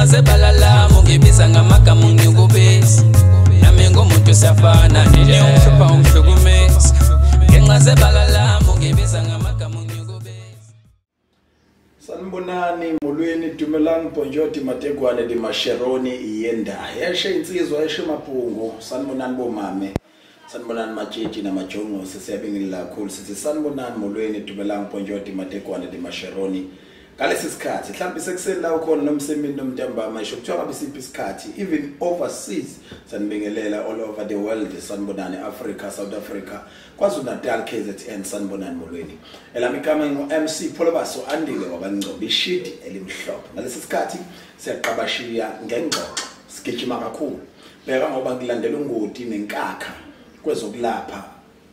Ngenxazebalala mungibiza ngamagama ngiyokubesa nami ngomuntu safana nje umhlupha ungihlukumeza ngenxazebalala mungibiza ngamagama ngiyokubesa. Sanibonani molweni dumelang Ponjoti Matekwane di Masheroni yenda yeshe insizwa yeshe mapungu sanibonani bomame sanibonani matshitshi namajongo sisiyabingelela kakhulu sithi sanibonani molweni dumelang Ponjoti Matekwane di Masheroni ngalesi sikhathi mhlawumbe sekuseni la ukhona nomsemini nomntambama isho kuthiwa ngabe siphi isikhathi even overseas sanibingelela all over the world sanibonani Africa South Africa KwaZulu-Natal KZN sanibonani molweni elami igama ngu-MC Pholobaso andile wabangcobi ishidi elimhlophe ngalesi sikhathi siyaqabashiya ngengqoqo sigijima kakhulu beka ngoba ngilandela ungoti nenkakha kwezokulapha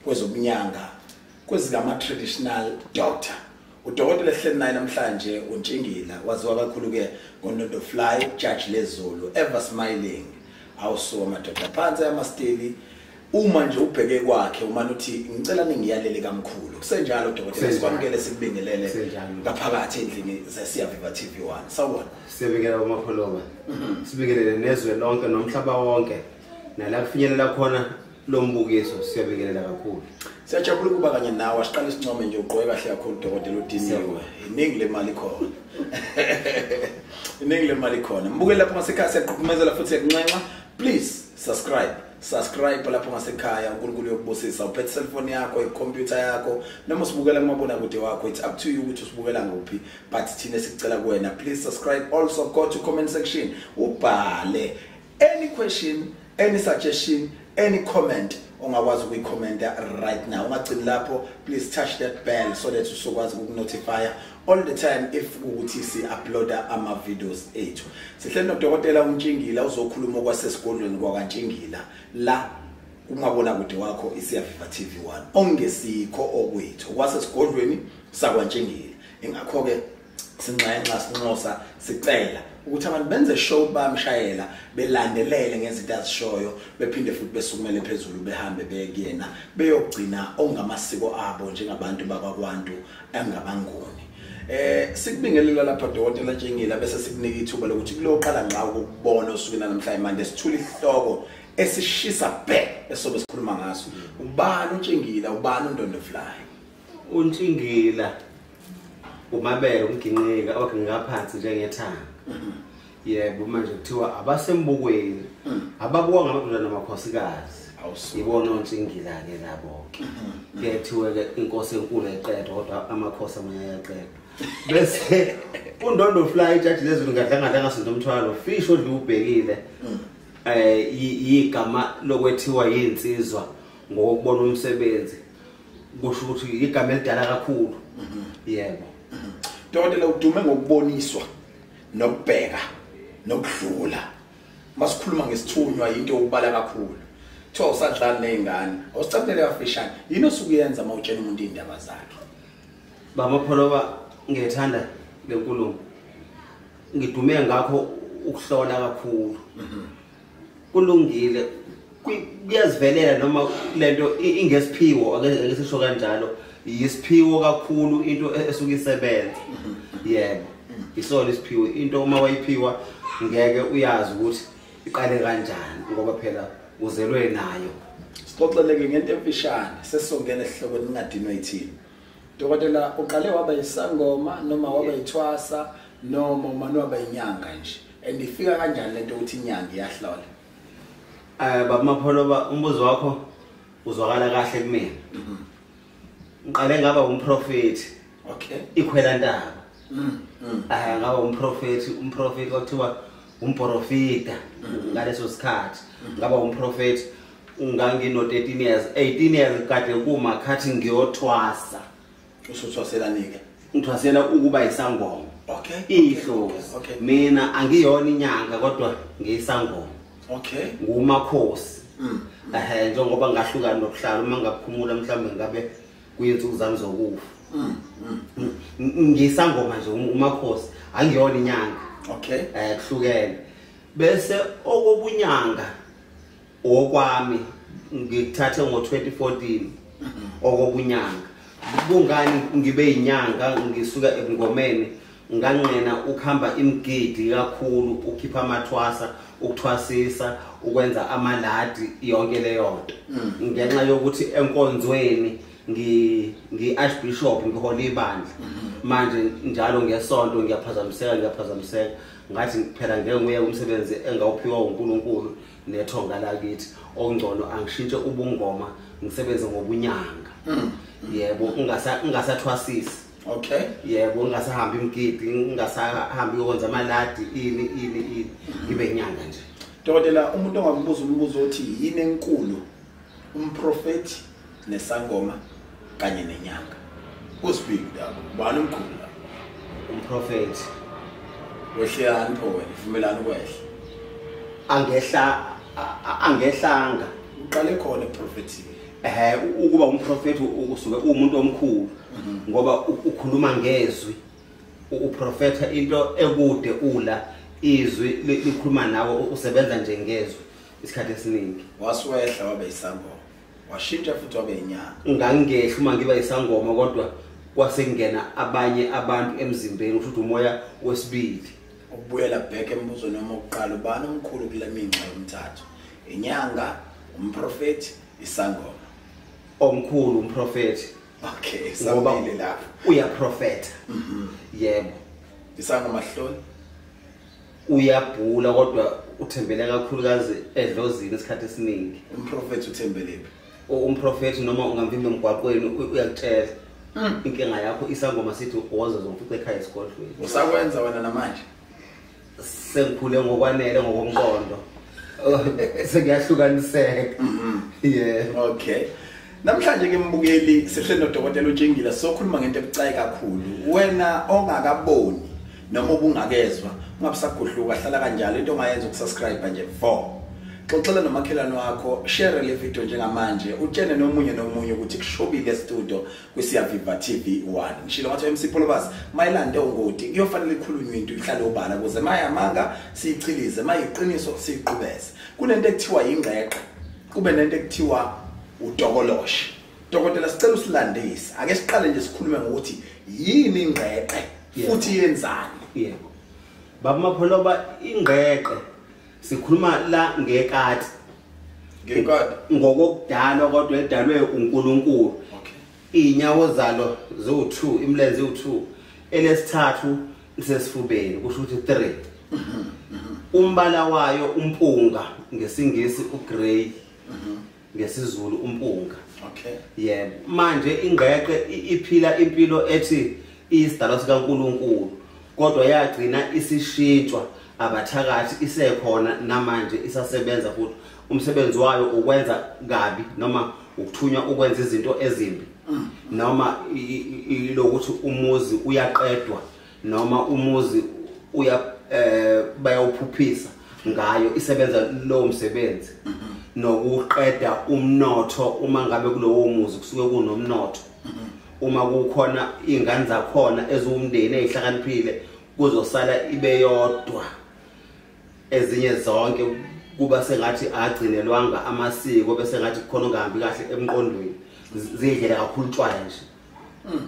kwezobunyanga kwezigama traditional doctor Udokotela ehleli naye namhlanje uNtshingila waziwa kakhulu ke ngoNondo Fly Judge leZulu ever smiling awusuka madoda phansi amasteli uma nje ubheke kwakhe uma uthi ngicela ningiyalele kamkhulu kusenjalo udokotela sikwamukele sikubingelele ngaphakathi endlini zeSiyaviva TV1 sawubona siyabingelela uMapholoba sibingelele nezwe lonke nomhlaba wonke nala kufinyelela khona lo mbukiso siyabingelela kakhulu siyajabula ukuba kanye nawe asiqale isincome nje uqoke kahle kakhulu udokotela udiniwe iningi lemali khona iningi lemali khona mbuke lapho ngasekhaya siyaququmezela futhi siyakunxenxa please subscribe lapho ngasekhaya uNkulunkulu yokubusisa uphethe cellphone yakho icomputer yakho noma usibukela kumabona kude wakho it's up to you ukuthi usibukela nguphi but thina sicela kuwena please subscribe also go to comment section ubhale any question any suggestion any comment ongakwazi ukuyikhomenta right now ungagcini lapho please touch that bell so that usokwazi ukunotify all the time if ukuthi si uploada ama videos ethu sihleli noDokotela uNtshingila uzokhuluma kwasesigodlweni kwaNtshingila la ungabona kude wakho iSiyaviva TV1 ongesikho okwethu kwasesigodlweni sakwaNtshingila ingakho ke sinxosa sicela ukuthi abantu benze show bamshayela belandelele ngezinto azishoyo bephinde futhi besukumele phezulu behambe bekuyena beyogcina ongamasiko abo njengabantu bakwaKwantu angabangoni sikubingelela lapha Dokotela Ntshingila bese sikunika ithuba lokuthi kuloqala ngqa ukubona usukela namhlanje manje sithula ihloko esishisa bhe esobe sikhuluma ngaso ubani uNtshingila ubani uNdondo Fly uNtshingila umabele umginqika okungaphansi njengethanga yebo manje kuthiwa abasembukweni ababuka ngamadoda namakhosikazi ibona uNtshingila ke labo ke kuthiwa ke inkosi enkulu eqedwa kodwa amakhosi amanye ayaqedwa bese uNdondo Fly Judge leZulu ngadlanga ngasinto umthwalo fish odli ubhekile igama lokwethiwa yinsizwa ngokubona umsebenzi kusho ukuthi igama elidala kakhulu yebo Dokotela udume ngokuboniswa nokubheka nokudlula masikhuluma ngesithunywa into obala kakhulu kuthiwa usadlala nezingane awusicabele kafishane yini osukuyenza mawutshela umuntu indaba zakhe bamapholoba ngethanda lenkulumo ngidume ngakho ukuhlola kakhulu kulungile kuyazivelela noma lento ingesiphiwo ake sisho kanjalo yisiphiwo kakhulu into esuke isebenza yebo isona isiphiwo into uma wayiphiwa ngeke uyazi ukuthi iqale kanjani ngoba phela uzelwe nayo sixoxeleke ngento emfishane sesizongena esihlokweni ningadinwa yithini Dokotela uqale waba isangoma noma waba ithwasa noma umani waba inyanga nje andifika kanjani lento ukuthi inyanga iyahlola bamapholoba umbuzo wakho uzwakala kahle kumina ngiqale ngaba umprofeti okay ikhwela ntaba ngaba umprofeti kuthiwa umprofita ngaleso sikhathi ngaba umprofeti ungangino 13 years 18 years kade kuma khathi ngiyothwasa usuthwaselanike ngithwasela ukuba isangoma okay ihlozi okay mina angiyona inyanga kodwa ngiyisangoma okay ngumakhosi njengoba ngahlukana nokuhlala uma ngaphumula mhlambe ngabe kuyinsuku zami zokufa ngisangoma nje umakhosi angiyona inyanga okay kuhlukene bese okobunyanga okwami ngikuthathe ngo2014 okobunyanga kungani ngibe inyanga ngisuka ebungomeni nganqena ukuhamba imgidi kakhulu ukhipha amathwasa ukuthwasisa ukwenza amaladi yonke leyo nto ngenxa yokuthi enkonzweni ngi-archbishop ngihola ibandla manje njalo ngesonto ngiyaphazamiseka ngathi phela ngeke nguye umsebenzi engawuphiwa uNkulunkulu nethonga lakithi okungcono angishintshe ubungoma ngisebenze ngobunyanga yebo ungasathwasisi okay yebo ungasahambi imgidi ungasahambi ukwenza amaladi ini ibe inyanga nje Dokotela umuntu ongakubuza umbuzo othi yini enkulu umprofeti nesangoma kanye nenyanga uspeak lapho bani umkhulu umprofeti wehlelani pho wena ivumelana kwehle angehlanga uqale khona eprofeti ukuba umprofeti usuke umuntu omkhulu ngoba ukhuluma ngezwi uprofeta into ekude ula izwi likhuluma nawe usebenza nje ngezwi isikhathi esiningi waswehla wabe isangoma washintsha futhi wabe inyanga ngangehla uma ngiba isangoma kodwa kwasengena abanye abantu emzimbeni ukuthi umoya wesibili ukubuyela back embuzo noma uqala ubani omkhulu kule minxa yomthathu inyanga umprofeti isangoma omkhulu umprofeti okay sabile lapho uyaprofeta yebo isangoma hloli uyabhula kodwa uthembele kakhulukazi edlozini isikhathi esiningi umprofeti uthembelephi umprofeti noma ungamvimba emgwaqweni uyakutshela inkinga yakho isangoma sithi uwoza zomfice ekhaya esigodlweni usakwenza wena namanje sengikhule ngokwanele ngokomqondo sekuyahlukaniseka yeah okay namhlanje ke mbukeli sihle no Dr. Ntshingila sokhuluma ngento ebucayi kakhulu wena ongakaboni noma ubungakezwa ungabusagohluka hlala kanjalo into ongayenza ukusubscribe nje xoxela nomakhelwane wakho share le video njengamanje utshene nomunye ukuthi kushobile studio kwisiyaviva TV1 ngishilo ngathi MC Polobas mayilande ungoti kuyofanele ikhulunywe into ihlale obala kuze mayamanga siyichilize mayiqiniso siyiqhubeze kunento ekuthiwa ingqeqe kube nento ekuthiwa Utokoloshe Dokotela sicela usilandise ake siqale nje sikhulume ngokuthi yini ingqeqe futhi yenzani yebo baba Mapholoba ingqeqe sikhuluma la ngekati ngokudalwa kodwa edalwe uNkulunkulu okay inyawo zalo zo2 imlenze u2 elesithathu lisesifubeni kusho ukuthi 3 umbala wayo umpunga ngesingisi ugrey ngesizulu umpunga okay yebo manje ingqeqe iphila impilo ethi isidalwa sikaNkulunkulu kodwa yagcina isishintshwa abathakathi isekhona namanje isasebenza futhi umsebenzi wayo ukwenza kabi noma ukuthunywa ukwenza izinto ezimbi noma ilokuthi umuzi uyaqedwa noma umuzi bayawuphuphisa ngayo isebenza lo msebenzi nokuqeda umnotho uma ngabe kulowo muzi kusuke kunomnotho uma kukhona ingane zakhona ezumndeni ezihlakaniphile kuzosala ibe yodwa ezinye zonke kuba sengathi agcinelwanga amasiko bese ngathi khona ongahambi kahle emqondweni zidlela kakhulu tshwala nje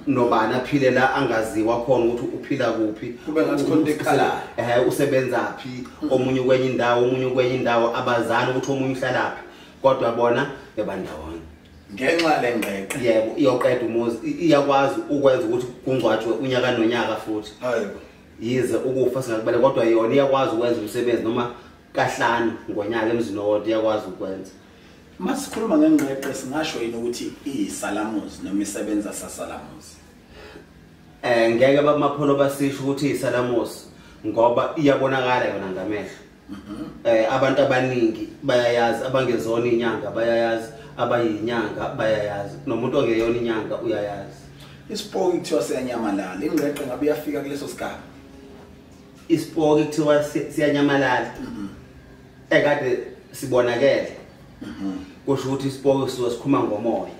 nobani aphile la angaziwa khona ukuthi uphila kuphi kube ngathi khona ekhalayo usebenza phi omunye kwenye indawo abazana ukuthi omunye uhlalaphi kodwa bona bebandawona ngenxa lengqeqe yebo iyoqeda umuzi iyakwazi ukwenza ukuthi kungcwatshwe unyaka nonyaka futhi hayibo yize ukufa singakubale kodwa yona iyakwazi ukwenza umsebenzi noma kahlanu ngonyaka emzini owodwa iyakwazi ukwenza masikhuluma ngengqeqe singasho yini ukuthi isalamuzi noma isebenza sasalamuzi ngeke bamapholo basisho ukuthi isalamuzi ngoba iyabonakala yona ngamehlo abantu abaningi bayayazi abangezona inyanga bayayazi abayinyanga bayayazi nomuntu ongeyona inyanga uyayazi isipoki kuthiwa siyanyamalala ingqeqe ngabe iyafika kuleso sigaba isipoki kuthiwa siyanyamalala ekade sibonakele kusho ukuthi isipoki sikhuma ngomoya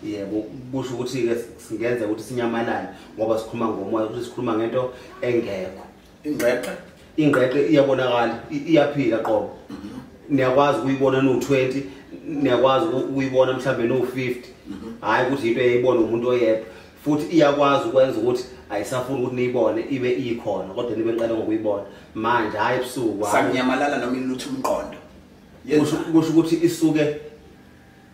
yebo kusho ukuthi ke singenza ukuthi sinyamalale ngoba sikhuma ngomoya ukuthi sikhuluma ngento engekho ingqeqe iyabonakala iyaphila qobo niyakwazi ukuyibona no20 niyakwazi ukuyibona mhlambe no50 hayi ukuthi into eyibona umuntu oyedwa futhi iyakwazi ukwenza ukuthi ayisafuna ukuthi niyibone ibe ikhona kodwa nibe nqala ngokuyibona manje hayi ebusuku sanyamalala noma ilutho umqondo kusho ukuthi isuke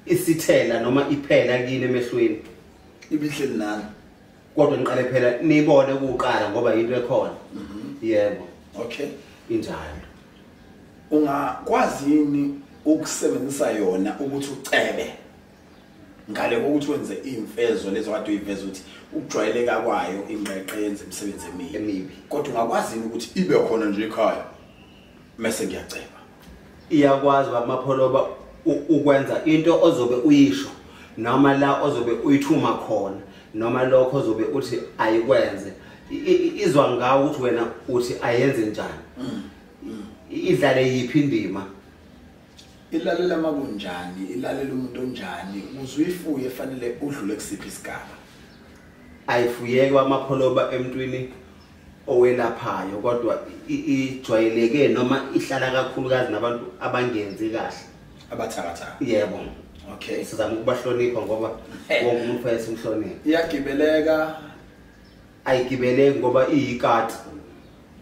isithela noma iphela kini emehlweni ibihleli nani kodwa niqale phela niyibone ukuqala ngoba into ekhona yebo okay injalo ungakwazi yini ukusebenzisa yona ukuthi ucebe ngale ukuthi wenze imfezo lezo kade uyiveza ukuthi ukujwayeleka kwayo ingqeqe yenze imisebenzi emibi kodwa ungakwazi ukuthi ibe khona nje ekhaya mase ngiyaceba iyakwazi bamapholoba ukwenza into ozobe uyisho noma la ozobe uyithuma khona noma lokho ozobe uthi ayikwenze izwa ngawo ukuthi wena uthi ayenze njani idlale yiphi indima ilalela makunjani ilalela umuntu onjani uzuyifuye efanele udlule kusiphi isigaba ayifuyeke amapholoba emntwini owelaphayo kodwa ijwayeleke noma ihlala kakhulukazi nabantu abangenzi kahle abathakathaka yebo okay sizama ukubahlonipha ngoba wonke umuntu ufisa umhlonipha iyagibeleka ayigibeleki ngoba iyikati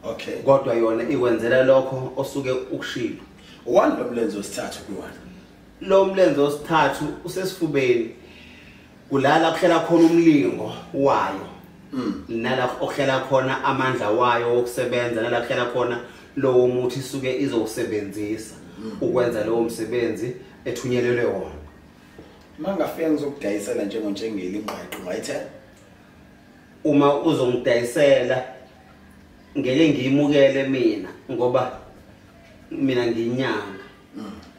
okay kodwa yona ikwenzela lokho osuke ukushilo one lomlenze wesithathu kuwona lo mlenze wesithathu usesifubeni kulala kuhlela khona umlingo wayo nala okuhlela khona amandla wayo okusebenza nala kuhlela khona lowo muthi isuke izowusebenzisa ukwenza lowo msebenzi ethunyelelwe wona mangafika ngizokudayisela Ntshingila Ngqeqe ungayithe uma uzongidayisela ngeke ngiyimukele mina ngoba mina ngiyinyanga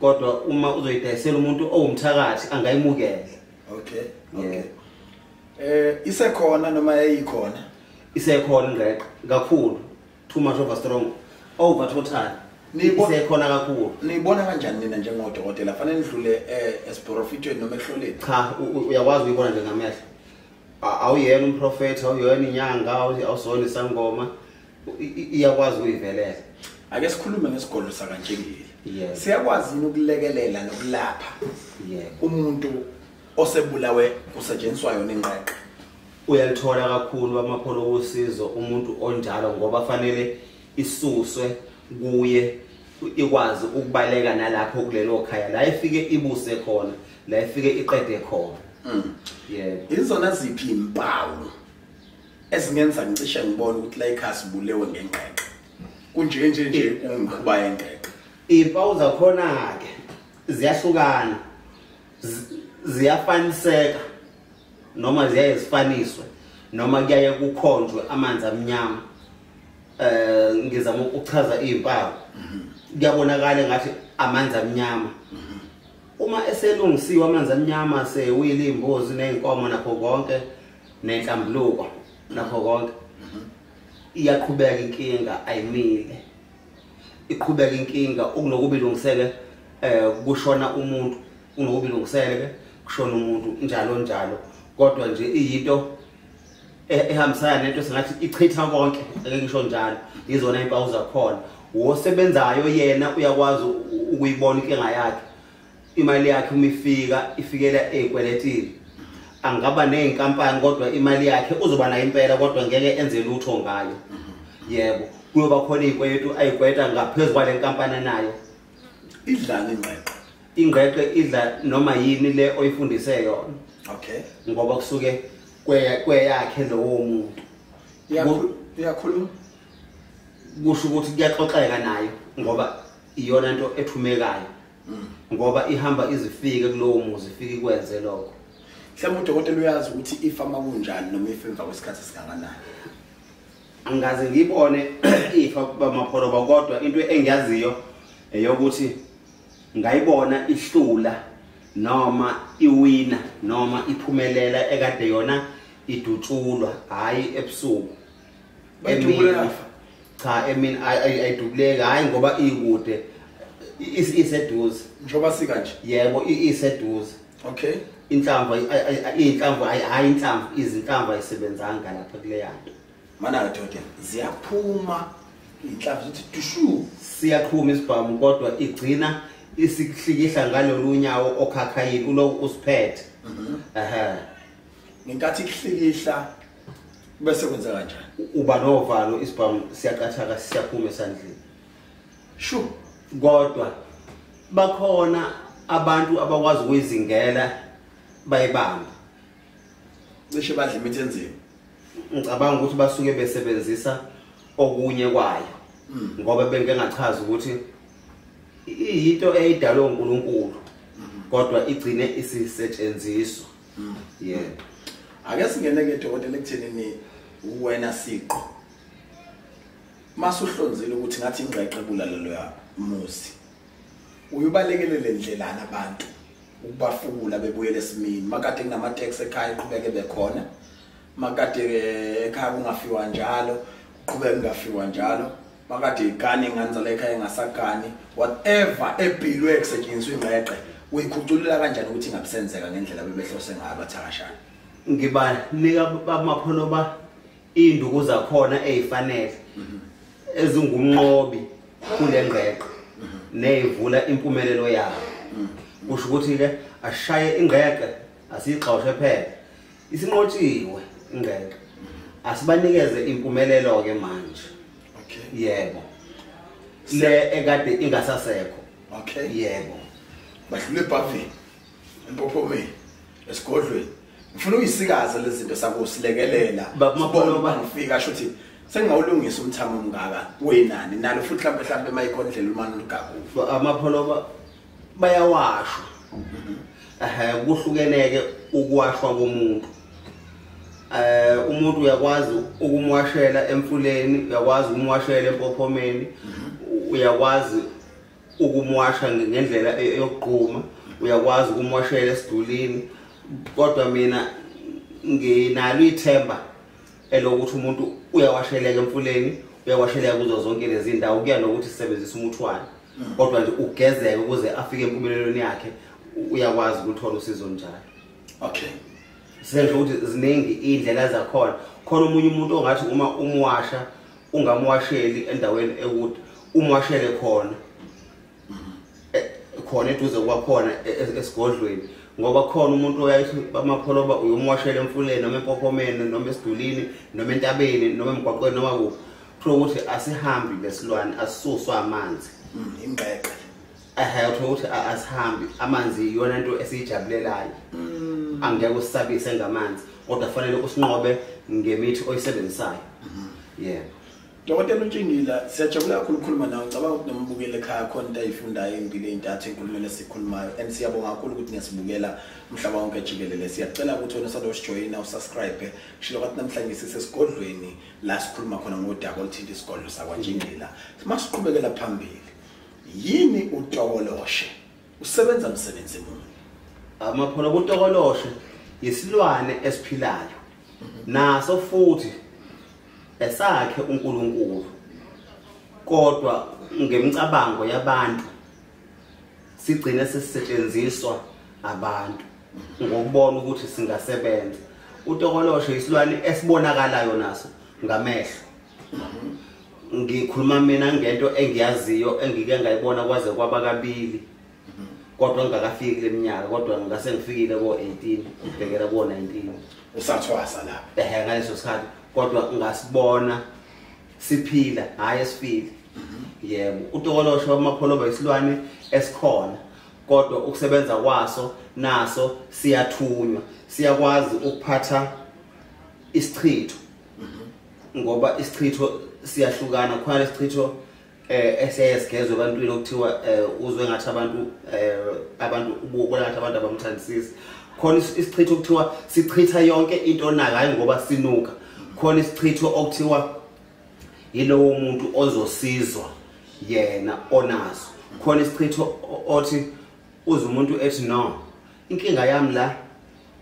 kodwa uma uzoyidayisela umuntu owumthakathi angayimukele okay okay isekhona noma yayikhona isekhona Ngqeqe kakhulu too much of a strong over total isekhona kakhulu niyibona kanjani nina njengodokotela fanele nidlule esiprofitweni noma ehloleni cha uyakwazi ukuyibona njengamehlo awuyena umprofeti awuyena inyanga awusona isangoma iyakwazi ukuyivelela ake sikhulume ngesigodlo sakaNtshingila yes siyakwazi ukulekelela nokulapha umuntu osebulawe kusetshenziswa yona ingqeqe uyalithola kakhulu amapholo wosizo umuntu onjalo ngoba fanele isuswe kuye ikwazi ukubaleka nalapho kulelo khaya la ifike ibuse khona la ifike iqede khona yebo izona ziphi impawu ezingenza ngicishe ngibone ukuthi la ikhasi bulewe ngengqeqe kunje ungikuba yengqeqe impawu zakhona ke ziyahlukana ziyafaniseka noma ziyazifaniswe noma kuyaye kukhonjwe amanzi amnyama ngizama ukuchaza izimpawu kuyabonakala ngathi amanzi amnyama uma eselungisiwe amanzi amnyama sewile imbuzi nenkomo nakho konke nenhlambuluko nakho konke iyaqhubeka inkinga ayimile iqhubeka inkinga ukunokubilungisele kushona umuntu unokubilungisele kushona umuntu njalo kodwa nje iyinto ehambisana nento singathi ichitha konke ngisho njalo izona impawu zakhona wosebenzayo yena uyakwazi ukuyibona inkinga yakhe imali yakhe uma ifikela ezikweletini angaba nezinkampani kodwa imali yakhe uzoba nayo impela kodwa ngeke enze lutho ngayo yebo kuyoba khona izikweletu ayikweta ngaphezulu kwale nkampani nayo idlana ingqeqe idla noma yini le oyifundise yona okay ngoba kusuke kweyakhe lowo muntu iyakhuluma kusho ukuthi kuyaxoxeka nayo ngoba iyona into ethumekayo ngoba ihamba izifike kulowo muzi ifike ikwenze lokho mhlawumbe udokotela uyazi ukuthi ifama kunjani noma ifemva kwesikhathi sikanganani angaze ngibone ifa bamapholoba kodwa into engiyaziyo eyokuthi ngayibona ihlula noma iwina noma iphumelela ekade yona idutshulwa hayi ebusuku cha ayidubuleka hayi ngoba ikude iseduze njoba sika nje yebo iseduze okay inhlamvu hayi inhlamvu izinhlamvu ayisebenzanga lapha kule yanto mana dokotela ziyaphuma inhlamvu zithi dushu siyaqhuma isibhamu kodwa igcina isikuhlikihla ngalolunyawo okhakhayini ulo usiphethe ngenkathi kuhlikihla bese kwenza kanjani uba novalo isibhamu siyaqathaka siyaphuma esandleni sure kodwa bakhona abantu abakwazi ukuyizingela bayibamba cishe badla imithi enzima ngicabanga ukuthi basuke besebenzisa okunye kwayo ngoba bengengachaza ukuthi into eyidalwe uNkulunkulu kodwa igcine isisetshenziswa yebo ake singene ke dokotela ekuthenini wena siqo masuhlonzile ukuthi ngathi ingqeqe bulalelo ya musi uyubalekele lendlelana abantu ukubafula bebuyele esimini makade kunama taxi ekhaya iqhubeke bekhona makade ekhaya kungafiwa njalo uqhubeke kungafiwa njalo makade igani nganzala ekhaya ngasagani whatever ebhilwe kusetshenziswa ingqeqe uyikhuculela kanjani ukuthi ingabusenzeka ngendlela bebehlose ngayo abathakashana ngibanika bamapholoba induku zakhona ezifanele ezingumnqobi kule ngqeqe nevula impumelelo yabo kusho ukuthi ke ashaye ingqeqe asixawushe phela isinqotshiwe ingqeqe asibanikeze impumelelo ke manje okay yebo le ekade ingasasekho okay yebo badlule ebhavini empophomeni esigodlweni ngifuna uyisikaza lezi zinto sakusilekelela bamapholoba ngifika asho ukuthi sengawulungisa umthamo omngaka wenani nalo futhi mhlawumbe mayikondlela umani ugagu amapholoba bayawashwa kuhlukeneke ukuwashwa komuntu umuntu uyakwazi ukumwashela emfuleni uyakwazi ukumwashela empophomeni uyakwazi ukumwasha ngendlela yokuqhuma uyakwazi ukumwashela esidulini kodwa mina nginalo ithemba elokuthi umuntu uyawasheleka emfuleni uyawasheleka kuzo zonke lezi ndawo kuya nokuthi sisebenzisa umuthwana kodwa nje ugezeke ukuze afike empumelelweni yakhe uyakwazi ukuthola usizo njalo okay senze ukuthi ziningi indlela zakhona khona umunye umuntu ongathi uma umwasha ungamwasheli endaweni ekude umwashele khona khona eduze kwakhona esigodlweni ngoba khona umuntu oyathi bamapholoba uyumwashela emfuleni noma empophomeni noma esidulini noma entabeni noma emgwaqweni noma kuphi kuthiwa ukuthi asihambi lesilwane asisuswa amanzi ingqeqe uthiwa ukuthi asihambi amanzi iyona into esiyijabulelayo angeke usisabise ngamanzi kodwa fanele usinqobe ngemithi oyisebenzisayo yebo Dokotela Ntshingila siyajabula kakhulu ukukhuluma nawe ngicabanga ukuthi nombukele ekhaya khona into ayifundayo impilo ezintathu enkulumeni esikhulumayo and siyabonga kakhulu ukuthi niyasibukela umhlaba wonke jikelele siyacela ukuthi wena usalojoyina usubscribe shilo kathi namhlanje sisesigodlweni la sikhuluma khona ngodaba oluthinte isigodlo sakwaNtshingila masiqhubekela phambili yini utokoloshe usebenza umsebenzi muni amapholo utokoloshe yisilwane esiphilayo naso futhi esakhe uNkulunkulu kodwa ngemicabango yabantu sigcina sesisetshenziswa abantu ngokubona ukuthi singasebenza utokoloshe isilwane esibonakalayo naso ngamehlo ngikhuluma mina ngento engiyaziyo engike ngayibona kwaze kwaba kabili kodwa ngakafiki leminyaka kodwa ngase ngifikile ko18 ubhekela ko19 usathwasa lapha ngaleso sikhathi kodwa ngasibona siphila hayi esifile yebo utokoloshe wamapholoba isilwane esikhona kodwa ukusebenza kwaso naso siyathunywa siyakwazi ukuphatha isichitho ngoba isichitho siyahlukana khona isichitho esiyezigezwe ebantwini okuthiwa uzwe ngathi abantu ubuko ngathi abantu abamthandisisi khona isichitho okuthiwa sichitha yonke into nayo hayi ngoba sinuka khona isichitho okuthiwa yilowo muntu ozosizwa yena onaso khona isichitho othi uze umuntu ethi no inkinga yami la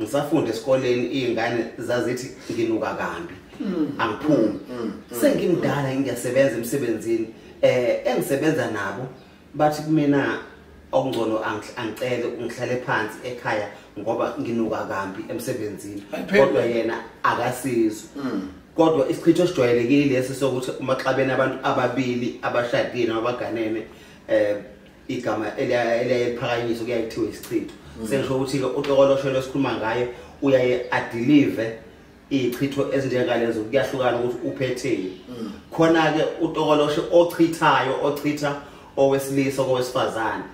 ngisafunda esikoleni izingane zazithi nginuka kambi angiphumi sengimdala ngiyasebenza emsebenzini engisebenza nabo bathi kumina okungcono angicele ungihlale phansi ekhaya ngoba nginuka kambi emsebenzini kodwa yena akasizwe kodwa isichitho sijwayelekile lesi sokuthi umaxabene abantu ababili abashadile nabaganene igama eliphakanyiswa kuyayithiwa isichitho sengisho ukuthi ke utokoloshe lesikhuluma ngaye uyaye adelive ichitho ezinjengalezo kuyahlukana ukuthi uphetheni khona ke Utokoloshe ochitha owesilisa kowesifazane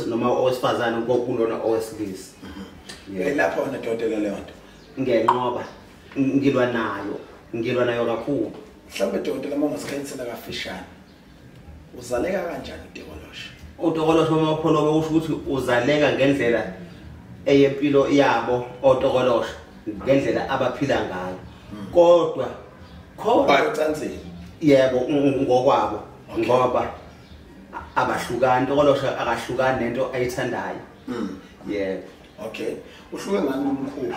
noma owesifazane kokulona owesilisa lapha ona dodela le nto ngenqoba ngilwa nayo kakhulu mhlawumbe dodela mongasikhanisela kafishane uzaleka kanjani Utokoloshe uma upholobe usho ukuthi uzaleka ngendlela eyempilo yabo Utokoloshe ngendlela abaphila ngayo kodwa bayocansini yebo ngokwabo ngoba abahlukani Utokoloshe akahlukani nento ayithandayo yebo okay uhluke ngani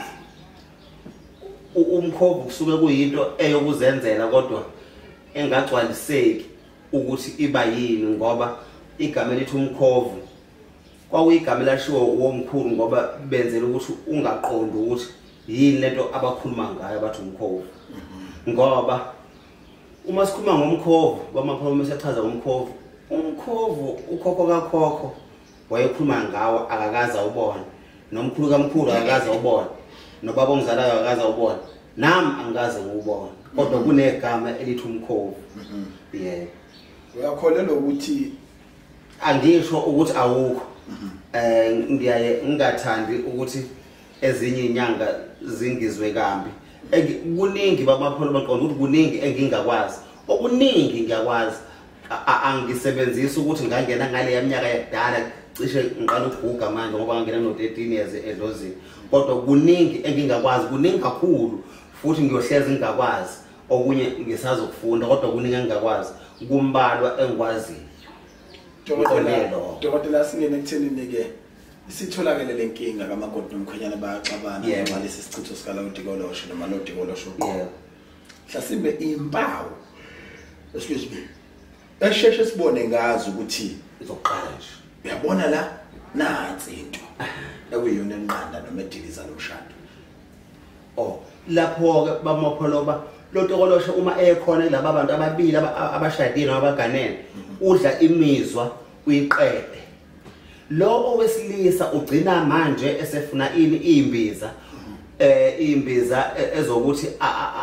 Omkhovu kusuke kuyinto eyokuzenzela kodwa engagcwaliseki ukuthi iba yini ngoba igama elithi Omkhovu kwakuyigama lashiwo womkhulu ngoba benzela ukuthi ungaqondi ukuthi yini lento abakhuluma ngayo bathi Omkhovu ngoba uma sikhuluma ngomkhovu bamapholo sechaza Omkhovu ukhokho kakhokho wayekhuluma ngawo akakaza ubona nomkhulu kamkhulu akakaza ubona nobaba ongizalayo akakaza ubona nami angikaze ngubona kodwa kunegama elithi Omkhovu yebo uyakholelwa ukuthi angisho ukuthi awukho ngiyaye ngingathandi ukuthi ezinye inyanga zingizwe kambi kuningi bamapholo baqonda ukuthi kuningi engingakwazi okuningi ngiyakwazi angisebenzisa ukuthi ngangena ngale yaminyaka yakudala cishe ngiqala ukuguga manje ngoba ngangena no 13 years edlozini kodwa kuningi engingakwazi kuningi kakhulu futhi ngiyohleza ngingakwazi okunye ngisazokufunda kodwa kuningi engingakwazi kumbalwa engikwaziyo Dr. Singene ekuthenini ke isitholakele lenkinga kamakoti nomkhwenyana bayaxabana noma lesi sichitho sikala Utokoloshe noma lo Utokoloshe uqobo mhlasimbe impawu esibizwe esheshe sibone ngazi ukuthi izoqala nje uyabona la nansi into ekuyiyona enqanda noma ediliza lomshado lapho ke bamapholoba lo Utokoloshe uma ekhona laba abantu ababili abashadile noma abaganene udla imizwa uyiqede lo owesilisa ugcina manje esefuna imbiza imbiza ezokuthi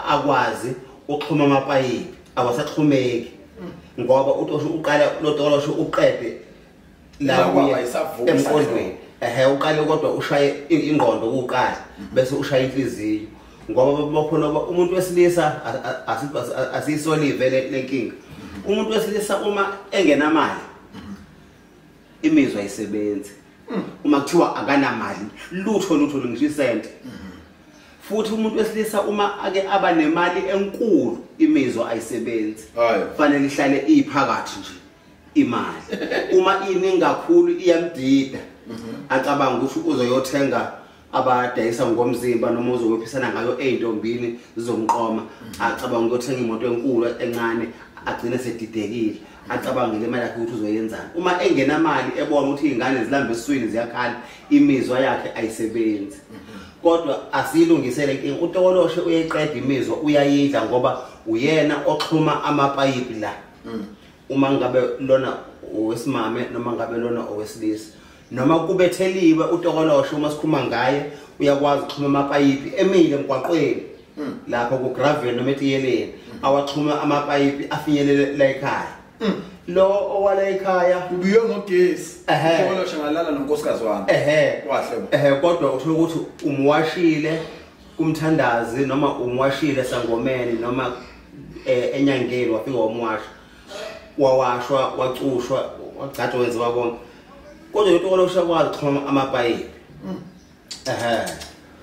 akwazi uxhuma amapayipi awasaxhumeki ngoba uqala lo Utokoloshe uqede la emqondweni uqale kodwa ushaye ingqondo kuqala bese ushaya inhliziyo ngoba bapholoba umuntu wesilisa asisolive lenkinga umuntu wesilisa uma engenamali imizwa ayisebenzi uma kuthiwa akanamali lutho ngishisente futhi umuntu wesilisa uma ake aba nemali enkulu imizwa ayisebenzi kufanele ihlale iphakathi nje imali uma iningi kakhulu iyamdida acabanga ukuthi uzoyothenga abadayisa ngomzimba noma uzokuphisana ngayo eintombini zizomqoma acabanga ukuthenga imoto enkulu encane agcine sedidekile acabangile imali yakhe ukuthi uzoyenzana uma engenamali ebona ukuthi izingane zilamba eswini ziyakhala imizwa yakhe ayisebenzi kodwa asilungisele inkinga Utokoloshe uyayiqeda imizwa uyayidla ngoba uyena oxhuma amapayipi la uma ngabe lona owesimame noma ngabe lona owesilisa noma kubetheliwe Utokoloshe uma sikhuma ngaye uyakwazi ukuxhuma amapayipi emile emgwaqweni lapho ku gravel noma etiyeleni awaxhuma amapayipi afinyelele la ekhaya lo owala ekhaya ubiyo ngogesi Utokoloshe ngalala nonkosikazi wami wahle kodwa uthola ukuthi umwashile kumthandazi noma umwashile sangomeni noma enyangeni wafika wamwasha wawashwa wacushwa wagcatshwa wenziwa konke kodwa Utokoloshe kwazi ukuxhuma amapayipi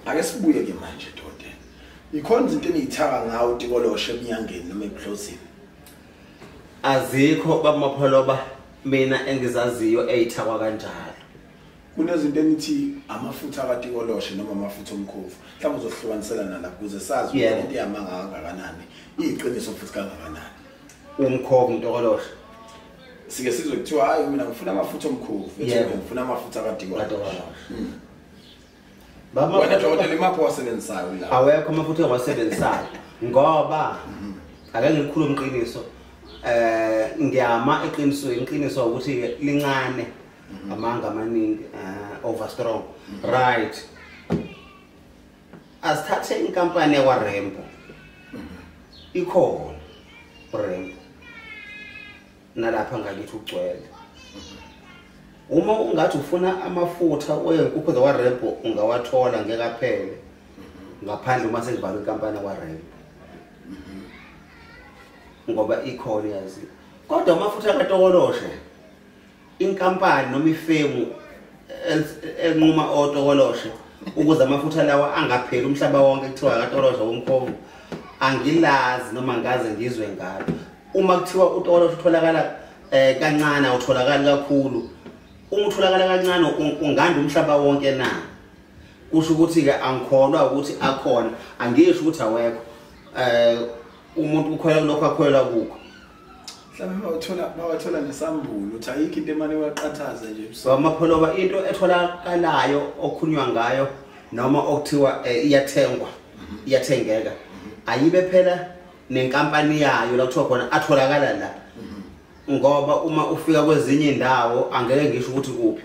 ake sibuye ke manje dodo ikhona izinto enizithaka ngawo Utokoloshe eminyangeni noma ebuhlozini azikho bamapholoba mina engizaziyo eyithakwa kanjalo kunezinto enithi amafutha kaTokoloshe noma amafutha Omkhovu mhlawumbe uzohlukanisela nala kuze sazi ukuthi into yamanga kangakanani iqiniso futhi kangakanani Omkhovu Utokoloshe sike sizwe kuthiwa hayi mina ngifuna amafutha Omkhovu ngifuna amafutha kaTokoloshe baba wena Dr. Limapho wasebenzisayo la awekho amafutha engiwasebenzisayo ngoba ake ngikhuluma iqiniso ngiyama iqiniso ukuthi lincane amanga amaningi over strong right asithathe inkampani yakwa Rempo ikhona Rempo nalapha ngakithi ugcwele uma ungathi ufuna amafutha wenkukhu zakwa Rempo ungawathola ngekaphele ngaphandle uma sengivala inkampani yakwa Rempo ngoba ikhona yazi kodwa amafutha kaTokoloshe inkampani noma ifemu enquma oTokoloshe ukuze amafutha lawa angapheli umhlaba wonke kuthiwa kaTokoloshe Omkhovu angilazi noma ngaze ngizwe ngalo uma kuthiwa uTokoloshe utholakala kancane awutholakali kakhulu uma utholakala kancane unganda umhlaba wonke na kusho ukuthi ke angikholwa ukuthi akhona angisho ukuthi awekho umuntu ukhola lokho akhola kukho mhlawumbe bawathola nesambulo uthi ayikho into emane waqathaza nje amapholoba into etholakalayo okhunywa ngayo noma okuthiwa iyathengeka ayibe phela nenkampani yayo la kuthiwa khona atholakala la ngoba uma ufika kwezinye indawo angeke ngisho ukuthi kuphi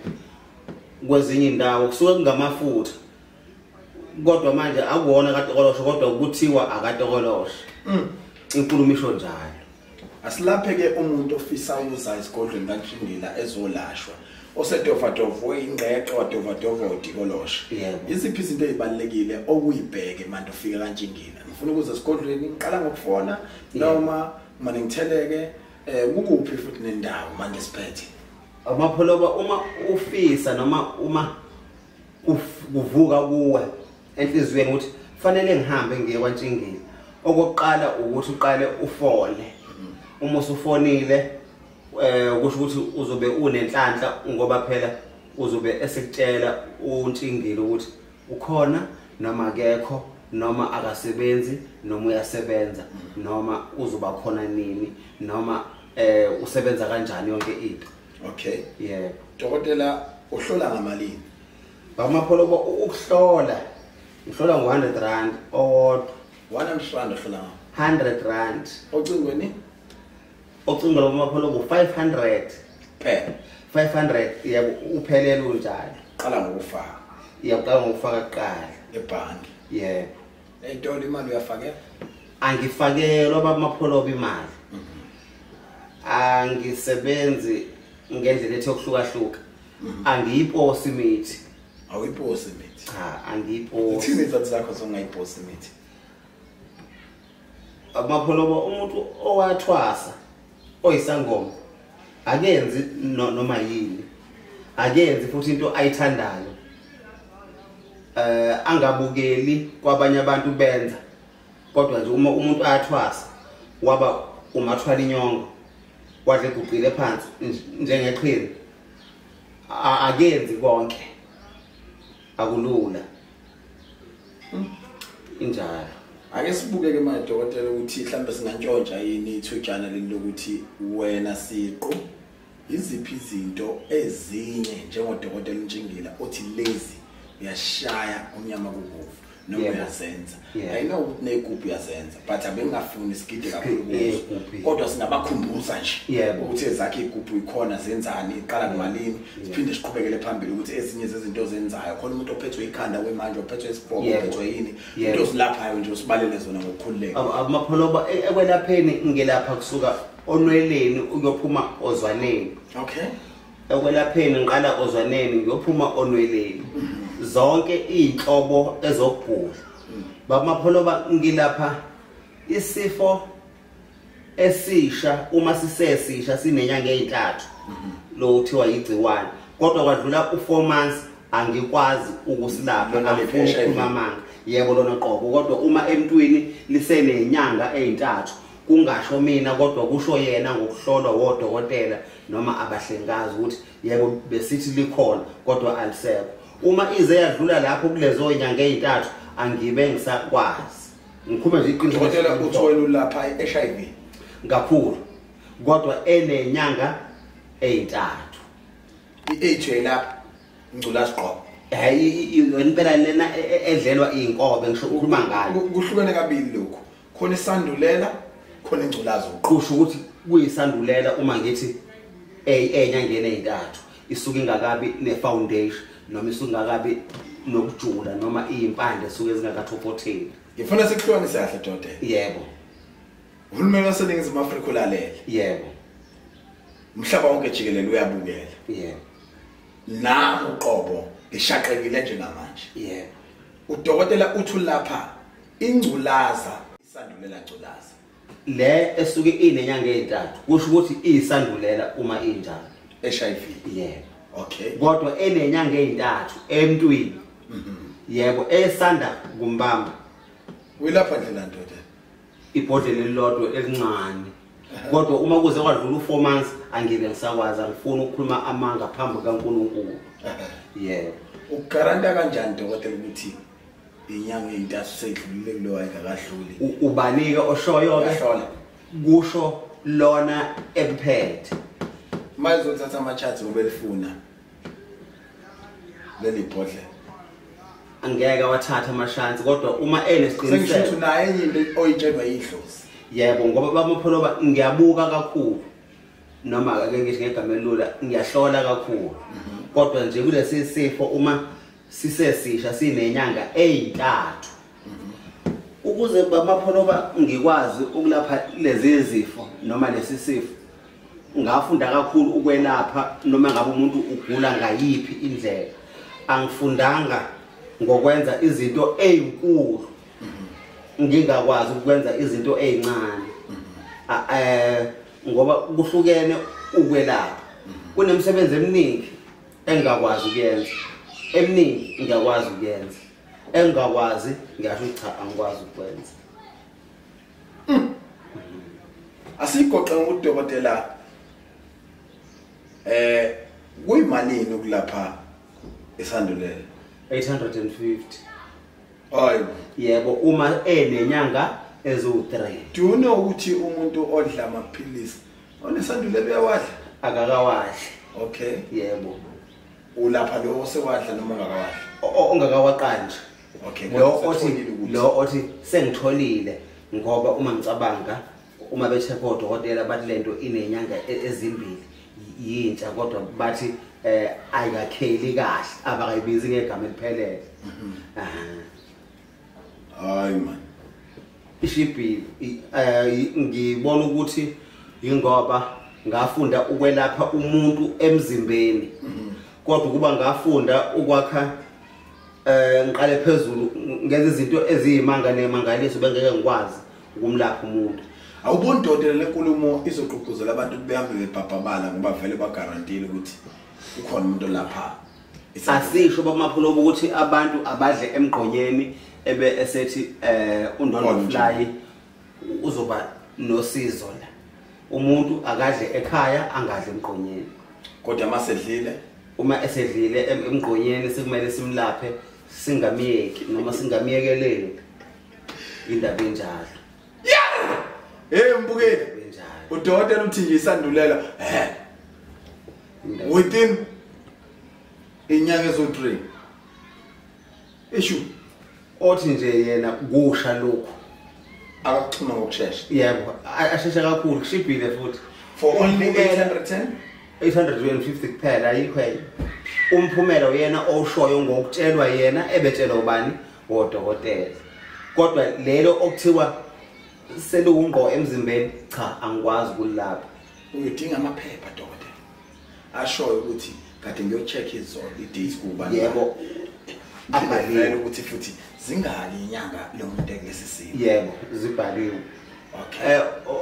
kwezinye indawo kusuke kungamafutha kodwa manje akuwona kaTokoloshe kodwa ukuthiwa akaTokoloshe inkulumisho njalo asilaphe ke umuntu ofisa ukuza esigodlweni kaNtshingila ezolashwa osedovadovwe Ngqeqe wadovadova uTokoloshe iziphi izinto ezibalekile okuyibheke manje ufika kaNtshingila ngifuna ukuza esigodlweni ngiqala ngokufona noma manje ngitheleke ukuphi futhi nendawo manje siphethe amapholoba uma ufisa noma uma kuvuka kuwe enhlizweni ukuthi fanele ngihambe ngiye kwaNtshingila okokuqala ukuthi uqale ufone uma usufonile kusho ukuthi uzobe unenhlanhla ngoba phela uzobe esekutshela uNtshingila ukuthi ukhona noma akekho noma akasebenzi noma uyasebenza noma uzoba khona nini noma usebenza kanjani yonke into okay yebo dokotela uhlola ngamalini bamapholoba ukuhlola uhlola ngo100 owodwa 100 uhlola 100 ocingweni ocingo lomapolobo 500 phela 500 yebo uphelele unjalo qala ngokufaka yaqala ngokufaka kuqala ebhanki yebo eyitolo imali uyafakela angifakelwa bamapholobo imali angisebenzi ngendlela ethi yokuhlukahluka angiyiposi mithi awuyiposi mithi cha angiyiposi uthini izathu zakho zongayiposi mithi amapholobo umuntu owathwasa oyisangoma akenzi noma yini akenzi futhi into ayithandayo angabukeli kwabanye abantu benza kodwa nje uma umuntu ayathwasa waba umathwala inyongo wadle guqile phansi njengeqhili akenzi konke akulula injalo ake sibuke ke manje dokotela ukuthi mhlambe singantshontsha yini ithujana leli lokuthi wena siqo iziphi izinto ezinye njengodokotela Ntshingila othi lezi uyashaya umnyama kubovu noma uyazenza I know ukuthi negroup uyazenza but abengafuni isigide kakhulu kuzo kodwa singabakhumbuza nje ukuthi ezakhe igroup ikhona zenzani iqala kumalini siphinde siqhubekele phambili ukuthi ezinye zezinto zenzayo khona umuntu ophethwe ikhanda kwemanje ophethwe isibhoko ophethwe yini into silaphayo nje usibalele zona ngokukhululeka amapholoba ekwelapheni ngelapha kusuka onweleni uyophuma ozwaneni okay ekwelapheni ngiqala ozwaneni ngiyophuma onweleni zonke inhlobo ezokugula bamapholoba ngilapha isifo esisha uma sisesisha sinenyanga ezintathu lo kuthiwa igciwane kodwa kwadlula u4 months angikwazi ukusilapha ngafuna manga yebo lona qobo kodwa uma emntwini lisenenyanga ezintathu kungasho mina kodwa kusho yena ngokuhlolwa wodokotela noma abahlengazi ukuthi yebo besithi likhona kodwa alisekho uma ize yadlula lapho kulezo inyanga ezintathu angibe ngisakwazi ngikhuma nje iqiniso dokotela uthola lapha iHIV kakhulu kodwa enenyanga ezintathu iAge lapha ngculazi qobo hayi impela lena edlelwa inkobe ngisho ukhuluma ngayo kuhlukene kabili lokho khona isandulela khona ingculazi uqhusha ukuthi kuyisandulela uma ngithi enyangeni ezintathu isuka ingakabi nefoundation noma isuka ingakabi nokujula noma impande suke zingakathokotheli. Ngifuna sikuhlukanise kahle Dr. Yebo. Uhulumeni waseNingizimu Afrika ulalele. Yebo. Umhlaba wonke jikelele uyabukela. Yebo. Nami uqobo ngishaqekile njengamanje. Yebo. Udokotela uthi lapha ingculaza isandulela ngculaza. Le esuke inenyanga ezintathu kusho ukuthi isandulela uma injalo. HIV. Yebo. Okay. Kodwa enenyanga ezintathu emntwini. Yebo, esanda kumbamba. Uyilapha ndlela Dr. Ibhodlela elilodwa elincane. Kodwa uma kuze kwadlula u4 months angibe ngisakwazi angifuni ukukhuluma amanga phambi kaNkulunkulu. Yebo. Ugaranta kanjani Dr. ukuthi inyanga ezintathu seyidlulile kulo ayikakahluli? Ubanika oshoyo ke kusho lona ekuphethe. Manje uzothatha ama-charts ngoba elifuna leli bhodlela. Angeke wathatha amashansi kodwa uma enesiqiniseko sengisho naye enye into oyitshelwa yidlozi. Yebo ngoba bamapholoba ngiyabuka kakhulu noma ake ngithi ngegama elula ngiyahlola kakhulu kodwa nje kulesi sifo uma sisesisha sinenyanga ezintathu ukuze bamapholoba ngikwazi ukulapha lezi zifo noma lesi sifo ngafunda kakhulu ukwelapha noma ngabe umuntu ugula ngayiphi indlela angifundanga ngokwenza izinto ezinkulu ngingakwazi ukwenza izinto ezincane ngoba kuhlukene ukwelapha kunemsebenzi eminingi engakwazi ukuyenza eminingi ngiyakwazi ukuyenza engakwazi ngisho cha angikwazi ukwenza asigoqe udokotela kuyimalini ukulapha isandulela? 850. Hayi. Yebo uma enenyanga ezo3. Do you know ukuthi umuntu odla amaphilisi onesandulela uyawadla? Akakawadli. Okay. Yebo. Ulapha lo osewadla noma ungakawadli? Ongakawaqala nje. Okay. Lo othi sengitholile ngoba uma ngicabanga uma bethe kodokotela bathi lento inenyanga ezimbili yintsha kodwa bathi ayikakheli kahle abakayibizi ngegama eliphelele. Hayi man. Ishibhili ngibona ukuthi ingoba ngafunda ukwelapha umuntu emzimbeni kodwa kuba ngafunda ukwakha ngiqale phezulu ngenza izinto eziyimanga nemangaliso bengeke ngikwazi ukumlapha umuntu. Awuboni Dr. lenkulumo izogqugquzela abantu behambe bebhabhabala ngoba vele bagarantile ukuthi ukhona umuntu lapha. Asisho bamapholobo ukuthi abantu abadle emgqonyeni ebe esethi undondofly uzoba nosizo la. Umuntu akadle ekhaya angadle emgqonyeni. Kodwa masedlile uma esedlile emgqonyeni sekumele simlaphe singamiyeki noma singamiyekeleli indaba enjalo. Mbukeli. Udokotela uthi nje isandulela within inyanga ezo3. Ishu othi nje yena kusha lokho akaxhuma ngokusheshsha. Yebo asheshe kakhulu kushibhile futhi for only 850 kuphela ayikho enye. Umphumela uyena oshoyo ngokutshelwa yena ebetshelwa ubani odokotela. Kodwa lelo okuthiwa selungqo emzimbeni cha angikwazi ukulapha. Uyidinga amaphepha dokotela ashoyo ukuthi kade ngiyocheck izolo i-dates kuba. Yebo abhalile ukuthi futhi zingali inyanga lo muntu kulesi simo. Yebo zibhaliwe. Okay.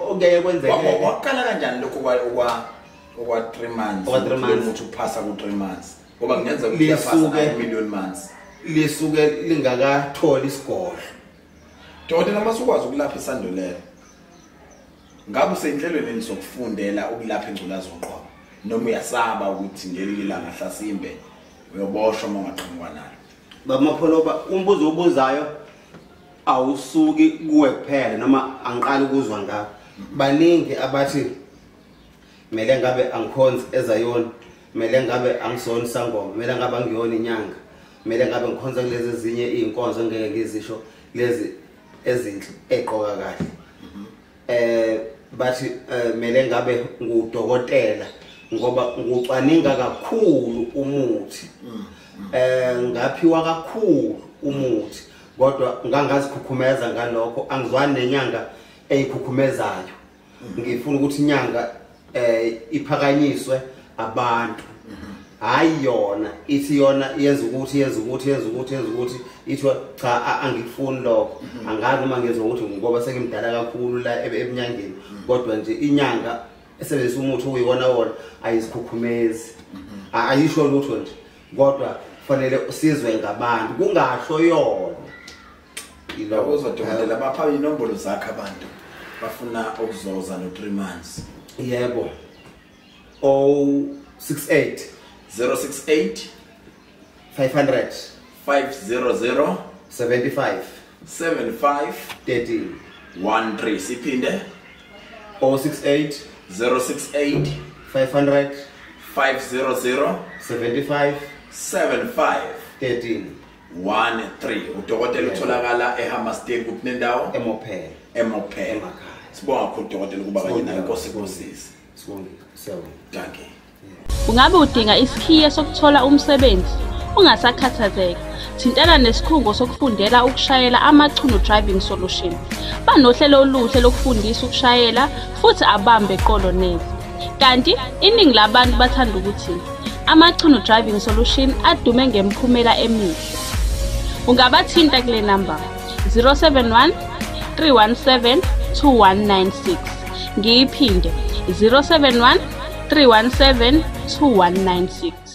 Okeye kwenzeke waqala kanjani lokho okwa 3 months ukuthi uphasa ku 3 months ngoba kungenza ukuthi uyapasa 1 million months lisuke lingakathola isigolo. Dokotela masukwazi ukulapha isandulela ngabe usenhlelweni sokufundela ukulapha ingculaza uqobo noma uyasaba ukuthi ngelinye ilanga hlasimbe uyoboshwa uma ungaqhamuka nalo? Bamapholoba umbuzo obuzayo awusuki kuwe kuphela noma angiqali ukuzwa ngakho. Baningi abathi mele ngabe angikhonzi ezayona, mele ngabe angisona sangoma, mele ngabe angiyona inyanga, mele ngabe ngikhonza kulezi ezinye izinkonzo ngeke ngizisho lezi ezinhle eqoka kahle. Bathi mele ngabe ngudokotela ngoba ngicwaninga kakhulu umuthi ngaphiwa kakhulu umuthi kodwa ngangazikhukhumeza ngalokho angizwani nenyanga eyikhukhumezayo ngifuna ukuthi inyanga iphakanyiswe abantu hayi yona ithi yona yenza ukuthi ithi cha angifuni lokho angazi noma ngenza ukuthi ngoba sekimdala kakhulu la eminyangeni kodwa nje inyanga esebenzisa umuthi uyiwona wona ayizikhukhumezi ayisho lutho nje kodwa fanele usizwe ngabantu kungasho yona iloko uzodokotela bapha inombolo zakhe abantu bafuna ukuzoza no 3 months yebo 068 500 500 75 13 siphinde 068 500 75 13 udokotela utholakala eHammersdale kuphinendawo emophela emakhaya sibonga kakhulu udokotela kuba kanye nayo inkosi sibonge danke. Ungabe udinga isikhiye sokuthola umsebenzi ungasakhathazeka thintana nesikhungo sokufundela ukushayela amacuno driving solution banohlelo oluhle lokufundisa ukushayela futhi abambe eqolo nezi kanti iningi labantu bathanda ukuthi amacuno driving solution adume ngemphumela emihle ungabathinta kule number 071 317 2196 ngiyiphinde 071 317 2196